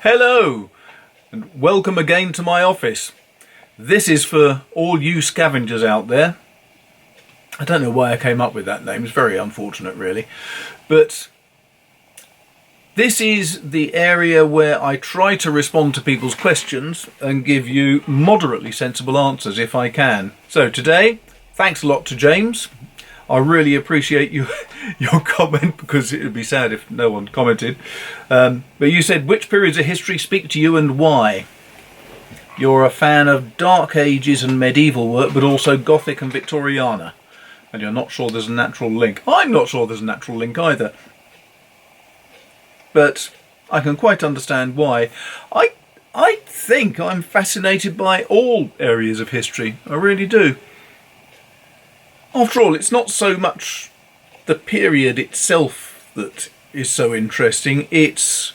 Hello and welcome again to my office. This is for all you scavengers out there. I don't know why I came up with that name, it's very unfortunate really, but this is the area where I try to respond to people's questions and give you moderately sensible answers if I can. So today, thanks a lot to James. I really appreciate your comment, because it would be sad if no one commented. But you said, which periods of history speak to you and why? You're a fan of Dark Ages and medieval work, but also Gothic and Victoriana. And you're not sure there's a natural link. I'm not sure there's a natural link either. But I can quite understand why. I think I'm fascinated by all areas of history. I really do. After all, it's not so much the period itself that is so interesting, it's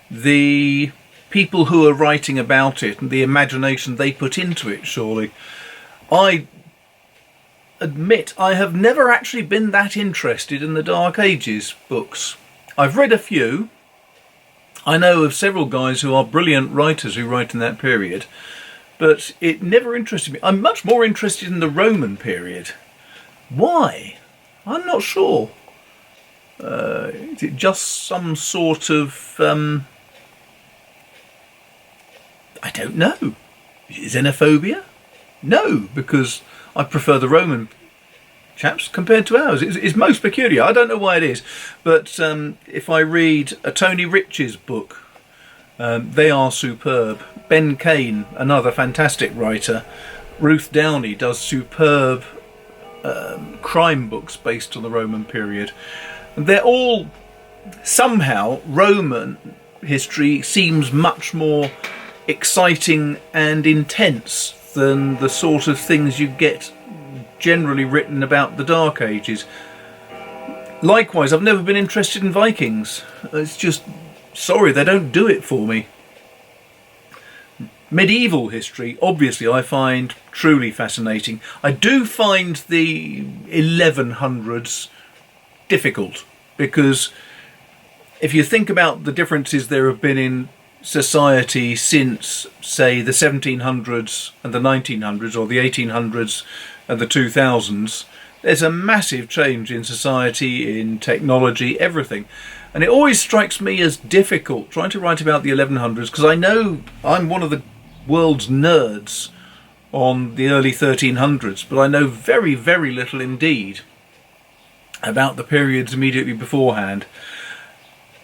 the people who are writing about it and the imagination they put into it, surely. I admit I have never actually been that interested in the Dark Ages books. I've read a few. I know of several guys who are brilliant writers who write in that period, but it never interested me. I'm much more interested in the Roman period. Why? I'm not sure. Is it just some sort of... I don't know. Xenophobia? No, because I prefer the Roman chaps compared to ours. It's most peculiar. I don't know why it is. But if I read a Tony Rich's book, they are superb. Ben Kane, another fantastic writer. Ruth Downey does superb crime books based on the Roman period. And they're all somehow, Roman history seems much more exciting and intense than the sort of things you get generally written about the Dark Ages. Likewise, I've never been interested in Vikings. It's just, sorry, they don't do it for me. Medieval history, obviously, I find truly fascinating. I do find the 1100s difficult, because if you think about the differences there have been in society since, say, the 1700s and the 1900s, or the 1800s and the 2000s, there's a massive change in society, in technology, everything. And it always strikes me as difficult trying to write about the 1100s, because I know I'm one of the world's nerds on the early 1300s, but I know very, very little indeed about the periods immediately beforehand.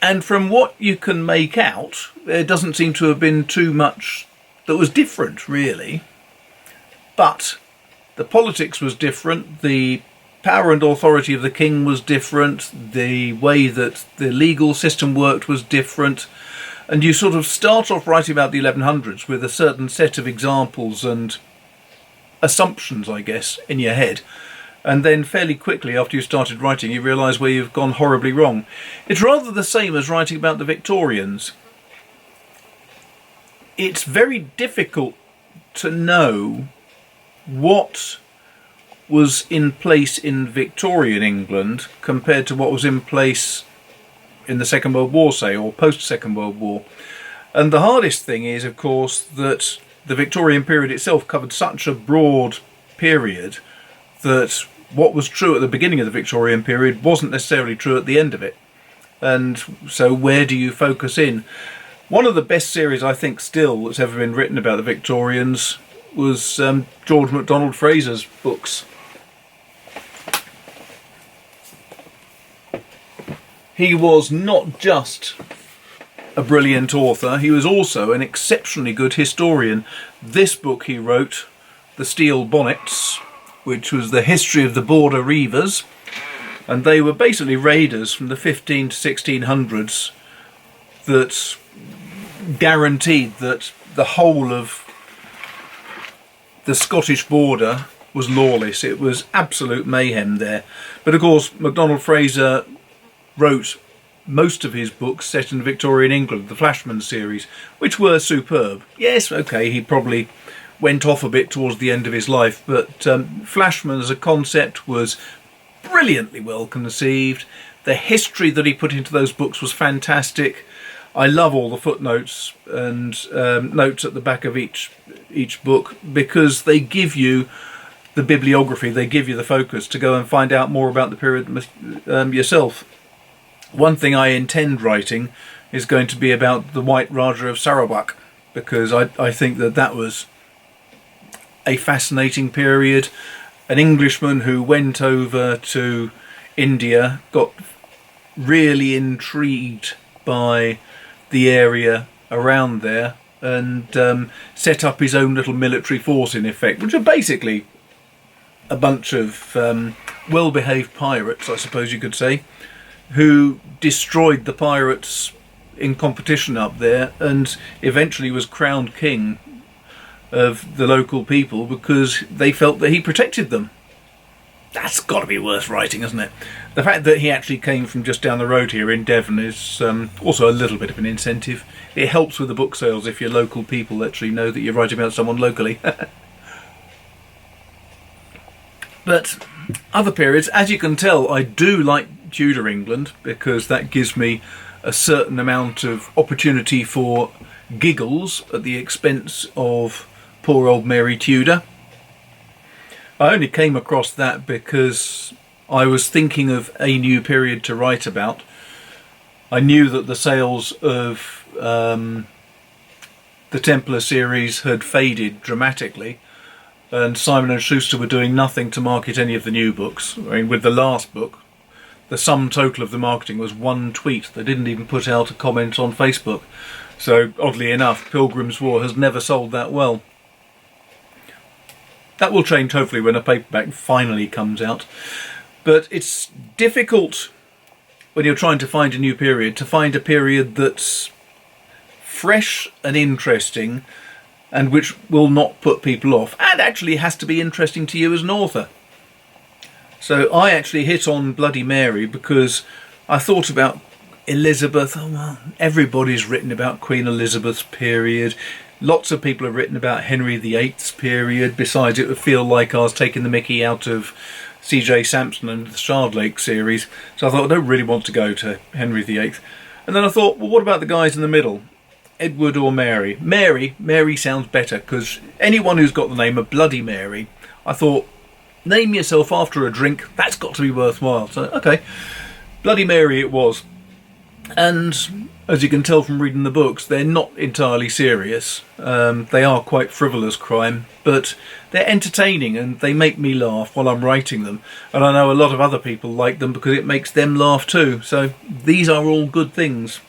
And from what you can make out, there doesn't seem to have been too much that was different, really. But the politics was different, the power and authority of the king was different, the way that the legal system worked was different. And you sort of start off writing about the 1100s with a certain set of examples and assumptions, I guess, in your head. And then fairly quickly after you started writing, you realise where you've gone horribly wrong. It's rather the same as writing about the Victorians. It's very difficult to know what was in place in Victorian England compared to what was in place in the Second World War, say, or post-Second World War. And the hardest thing is, of course, that the Victorian period itself covered such a broad period that what was true at the beginning of the Victorian period wasn't necessarily true at the end of it. And so where do you focus in? One of the best series, I think, still that's ever been written about the Victorians was George MacDonald Fraser's books. He was not just a brilliant author, he was also an exceptionally good historian. This book he wrote, The Steel Bonnets, which was the history of the Border Reivers, and they were basically raiders from the 15 to 1600s that guaranteed that the whole of the Scottish border was lawless. It was absolute mayhem there. But of course, MacDonald Fraser wrote most of his books set in Victorian England, the Flashman series, which were superb. Yes, okay, he probably went off a bit towards the end of his life, but Flashman as a concept was brilliantly well conceived. The history that he put into those books was fantastic. I love all the footnotes and notes at the back of each book, because they give you the bibliography, they give you the focus to go and find out more about the period yourself. One thing I intend writing is going to be about the White Raja of Sarawak, because I think that was a fascinating period. An Englishman who went over to India, got really intrigued by the area around there, and set up his own little military force, in effect, which are basically a bunch of well-behaved pirates, I suppose you could say, who destroyed the pirates in competition up there, and eventually was crowned king of the local people because they felt that he protected them. That's got to be worth writing, isn't it? The fact that he actually came from just down the road here in Devon is also a little bit of an incentive. It helps with the book sales if your local people actually know that you're writing about someone locally. But other periods, as you can tell, I do like Tudor England, because that gives me a certain amount of opportunity for giggles at the expense of poor old Mary Tudor. I only came across that because I was thinking of a new period to write about. I knew that the sales of the Templar series had faded dramatically, and Simon and Schuster were doing nothing to market any of the new books. I mean, with the last book, the sum total of the marketing was one tweet. They didn't even put out a comment on Facebook. So, oddly enough, Pilgrim's War has never sold that well. That will change hopefully when a paperback finally comes out. But it's difficult when you're trying to find a new period to find a period that's fresh and interesting and which will not put people off, and actually has to be interesting to you as an author. So I actually hit on Bloody Mary because I thought about Elizabeth. Oh, well, everybody's written about Queen Elizabeth's period. Lots of people have written about Henry VIII's period. Besides, it would feel like I was taking the mickey out of C.J. Sampson and the Shardlake series. So I thought, I don't really want to go to Henry VIII. And then I thought, well, what about the guys in the middle? Edward or Mary? Mary sounds better, because anyone who's got the name of Bloody Mary, I thought, name yourself after a drink, that's got to be worthwhile. So, okay, Bloody Mary it was. And as you can tell from reading the books, they're not entirely serious. They are quite frivolous crime, but they're entertaining and they make me laugh while I'm writing them. And I know a lot of other people like them because it makes them laugh too. So these are all good things.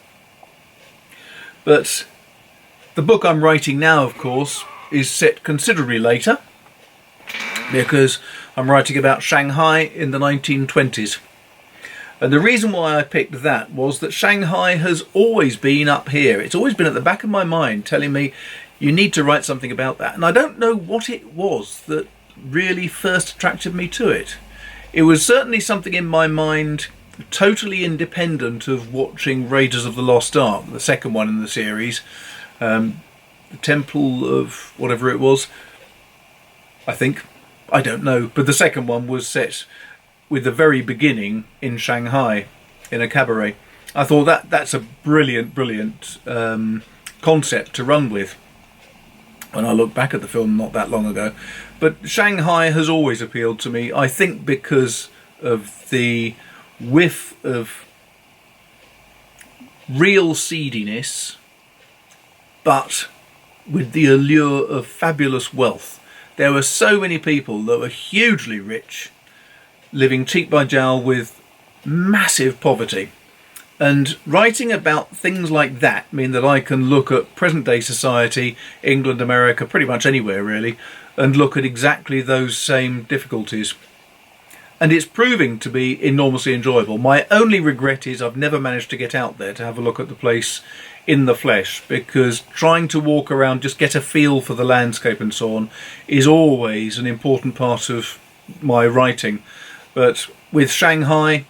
But the book I'm writing now, of course, is set considerably later, because I'm writing about Shanghai in the 1920s. And the reason why I picked that was that Shanghai has always been up here. It's always been at the back of my mind telling me, you need to write something about that. And I don't know what it was that really first attracted me to it. It was certainly something in my mind totally independent of watching Raiders of the Lost Ark, the second one in the series. The Temple of whatever it was, I think. I don't know. But the second one was set with the very beginning in Shanghai, in a cabaret. I thought that's a brilliant concept to run with when I look back at the film not that long ago. But Shanghai has always appealed to me, I think because of the whiff of real seediness, but with the allure of fabulous wealth. There were so many people that were hugely rich, living cheek by jowl with massive poverty. And writing about things like that mean that I can look at present day society, England, America, pretty much anywhere really, and look at exactly those same difficulties. And it's proving to be enormously enjoyable. My only regret is I've never managed to get out there to have a look at the place in the flesh, because trying to walk around, just get a feel for the landscape and so on, is always an important part of my writing. But with Shanghai,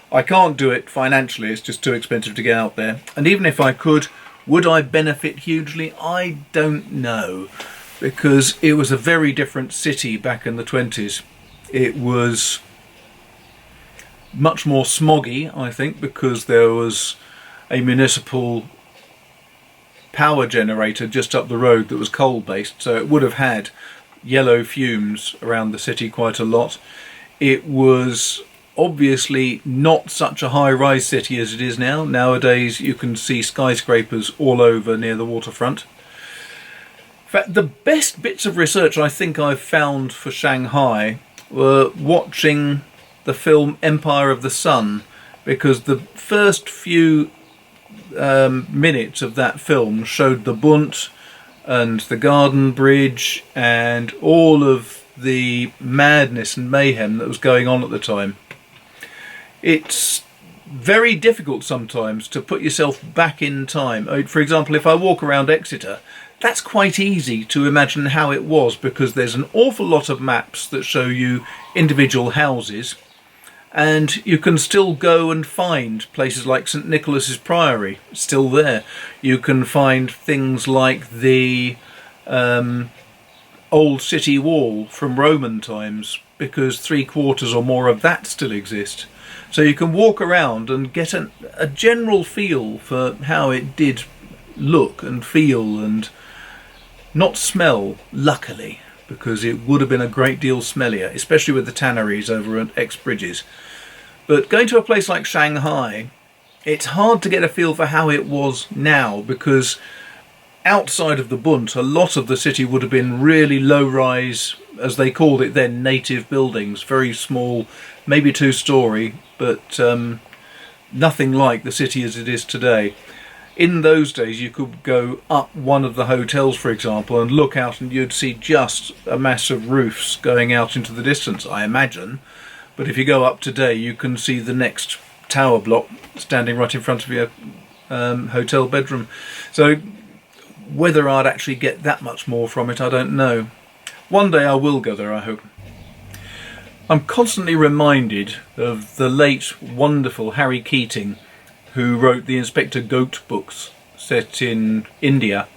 I can't do it financially. It's just too expensive to get out there. And even if I could, would I benefit hugely? I don't know, because it was a very different city back in the 20s. It was much more smoggy, I think, because there was a municipal power generator just up the road that was coal based, so it would have had yellow fumes around the city quite a lot. It was obviously not such a high-rise city as it is now. Nowadays you can see skyscrapers all over near the waterfront. In fact, the best bits of research I think I've found for Shanghai were watching the film Empire of the Sun, because the first few minutes of that film showed the Bund and the Garden Bridge and all of the madness and mayhem that was going on at the time. It's very difficult sometimes to put yourself back in time. For example, if I walk around Exeter, that's quite easy to imagine how it was, because there's an awful lot of maps that show you individual houses, and you can still go and find places like St Nicholas's Priory, still there. You can find things like the old city wall from Roman times, because 3/4 or more of that still exist. So you can walk around and get a general feel for how it did look and feel, and not smell, luckily, because it would have been a great deal smellier, especially with the tanneries over at X-Bridges. But going to a place like Shanghai, it's hard to get a feel for how it was now, because outside of the Bund, a lot of the city would have been really low-rise, as they called it then, native buildings, very small, maybe 2-storey, but nothing like the city as it is today. In those days you could go up one of the hotels, for example, and look out and you'd see just a mass of roofs going out into the distance, I imagine. But if you go up today, you can see the next tower block standing right in front of your hotel bedroom. So whether I'd actually get that much more from it, I don't know. One day I will go there, I hope. I'm constantly reminded of the late, wonderful Harry Keating, who wrote the Inspector Goat books set in India.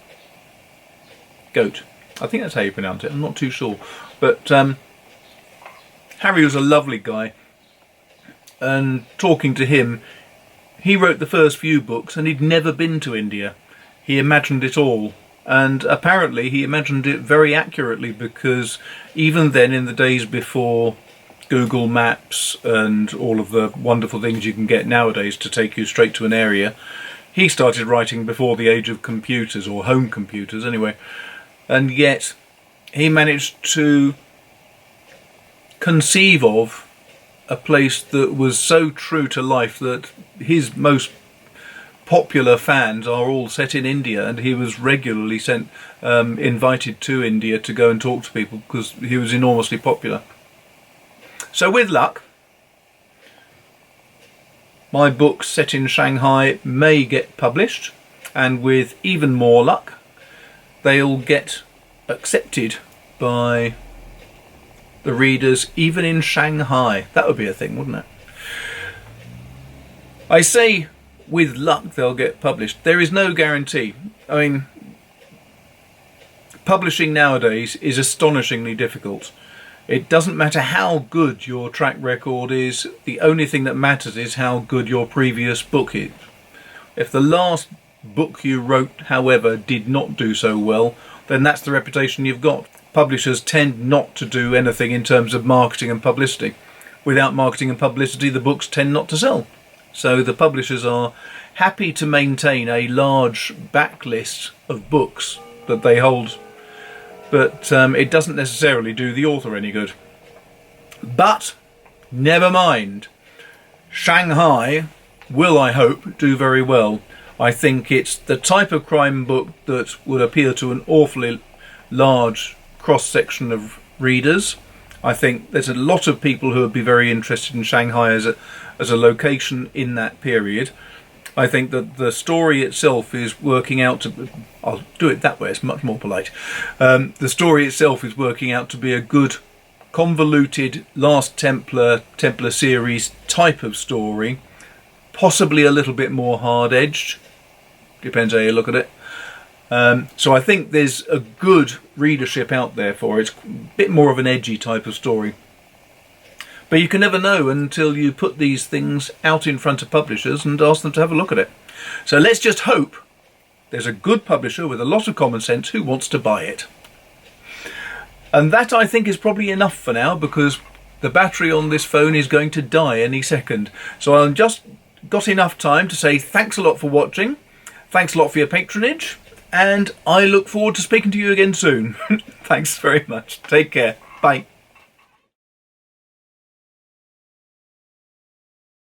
Goat. I think that's how you pronounce it, I'm not too sure. But Harry was a lovely guy, and talking to him, he wrote the first few books and he'd never been to India. He imagined it all, and apparently he imagined it very accurately, because even then, in the days before Google Maps and all of the wonderful things you can get nowadays to take you straight to an area, he started writing before the age of computers, or home computers anyway, and yet he managed to conceive of a place that was so true to life that his most popular fans are all set in India, and he was regularly invited to India to go and talk to people because he was enormously popular. So with luck, my books set in Shanghai may get published, and with even more luck, they'll get accepted by the readers even in Shanghai. That would be a thing, wouldn't it? I say with luck they'll get published. There is no guarantee. I mean, publishing nowadays is astonishingly difficult. It doesn't matter how good your track record is, the only thing that matters is how good your previous book is. If the last book you wrote, however, did not do so well, then that's the reputation you've got. Publishers tend not to do anything in terms of marketing and publicity. Without marketing and publicity, the books tend not to sell. So the publishers are happy to maintain a large backlist of books that they hold, but it doesn't necessarily do the author any good. But never mind, Shanghai will, I hope, do very well. I think it's the type of crime book that would appeal to an awfully large cross-section of readers. I think there's a lot of people who would be very interested in Shanghai as a location in that period. I think that the story itself is working out to... I'll do it that way, it's much more polite. The story itself is working out to be a good, convoluted Last Templar series type of story. Possibly a little bit more hard-edged. Depends how you look at it. So I think there's a good readership out there for it. It's a bit more of an edgy type of story. But you can never know until you put these things out in front of publishers and ask them to have a look at it. So let's just hope there's a good publisher with a lot of common sense who wants to buy it. And that, I think, is probably enough for now, because the battery on this phone is going to die any second. So I've just got enough time to say thanks a lot for watching, thanks a lot for your patronage, and I look forward to speaking to you again soon. Thanks very much. Take care. Bye.